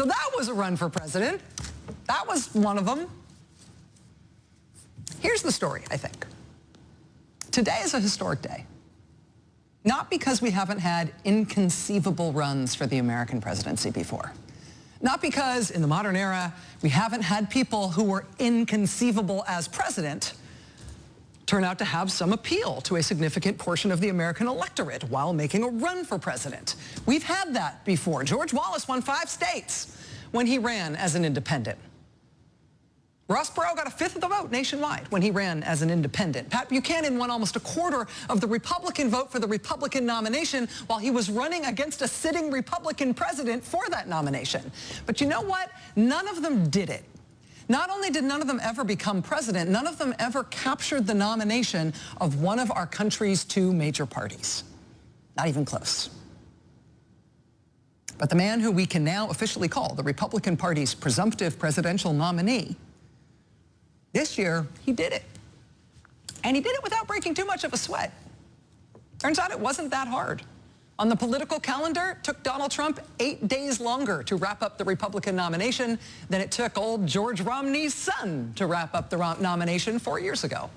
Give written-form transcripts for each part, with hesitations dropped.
So that was a run for president. That was one of them. Here's the story, I think. Today is a historic day. Not because we haven't had inconceivable runs for the American presidency before. Not because in the modern era, we haven't had people who were inconceivable as president turn out to have some appeal to a significant portion of the American electorate while making a run for president. We've had that before. George Wallace won 5 states when he ran as an independent. Ross Perot got 1/5 of the vote nationwide when he ran as an independent. Pat Buchanan won almost 1/4 of the Republican vote for the Republican nomination while he was running against a sitting Republican president for that nomination. But you know what? None of them did it. Not only did none of them ever become president, none of them ever captured the nomination of one of our country's 2 major parties. Not even close. But the man who we can now officially call the Republican Party's presumptive presidential nominee, this year, he did it. And he did it without breaking too much of a sweat. Turns out it wasn't that hard. On the political calendar, it took Donald Trump 8 days longer to wrap up the Republican nomination than it took old George Romney's son to wrap up the nomination 4 years ago.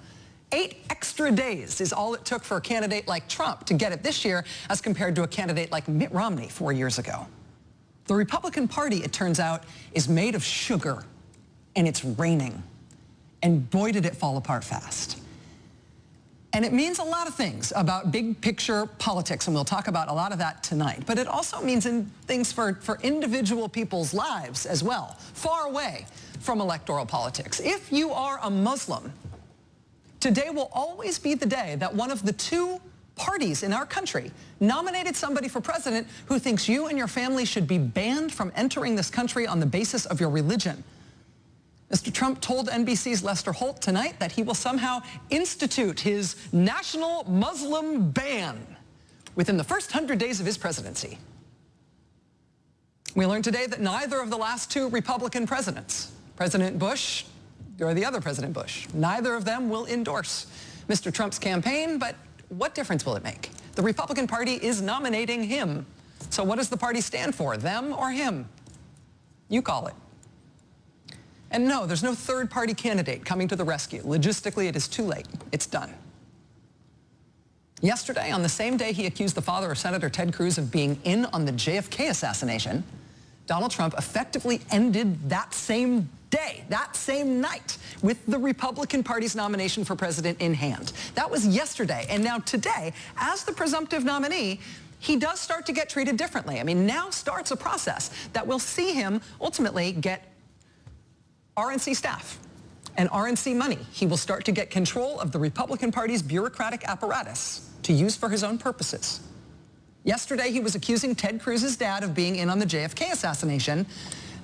8 extra days is all it took for a candidate like Trump to get it this year as compared to a candidate like Mitt Romney 4 years ago. The Republican Party, it turns out, is made of sugar, and it's raining. And boy, did it fall apart fast. And it means a lot of things about big picture politics, and we'll talk about a lot of that tonight. But it also means things for individual people's lives as well, far away from electoral politics. If you are a Muslim, today will always be the day that one of the 2 parties in our country nominated somebody for president who thinks you and your family should be banned from entering this country on the basis of your religion. Mr. Trump told NBC's Lester Holt tonight that he will somehow institute his national Muslim ban within the first 100 days of his presidency. We learned today that neither of the last 2 Republican presidents, President Bush or the other President Bush, neither of them will endorse Mr. Trump's campaign, but what difference will it make? The Republican Party is nominating him. So what does the party stand for, them or him? You call it. And no, there's no third-party candidate coming to the rescue. Logistically, it is too late. It's done. Yesterday, on the same day he accused the father of Senator Ted Cruz of being in on the JFK assassination, Donald Trump effectively ended that same day, that same night, with the Republican Party's nomination for president in hand. That was yesterday. And now today, as the presumptive nominee, he does start to get treated differently. I mean, now starts a process that will see him ultimately get RNC staff and RNC money. He will start to get control of the Republican Party's bureaucratic apparatus to use for his own purposes. Yesterday, he was accusing Ted Cruz's dad of being in on the JFK assassination.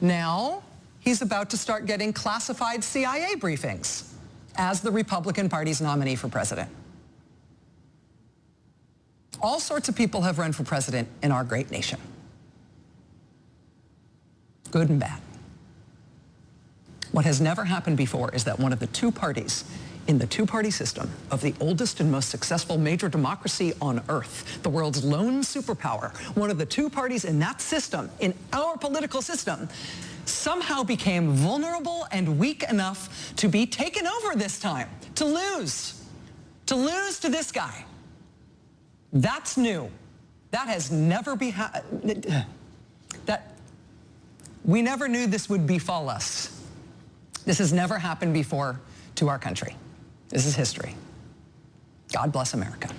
Now, he's about to start getting classified CIA briefings as the Republican Party's nominee for president. All sorts of people have run for president in our great nation. Good and bad. What has never happened before is that one of the 2 parties in the 2-party system of the oldest and most successful major democracy on earth, the world's lone superpower, one of the 2 parties in that system, in our political system, somehow became vulnerable and weak enough to be taken over this time, to lose to this guy. That's new. That has never been, we never knew this would befall us. This has never happened before to our country. This is history. God bless America.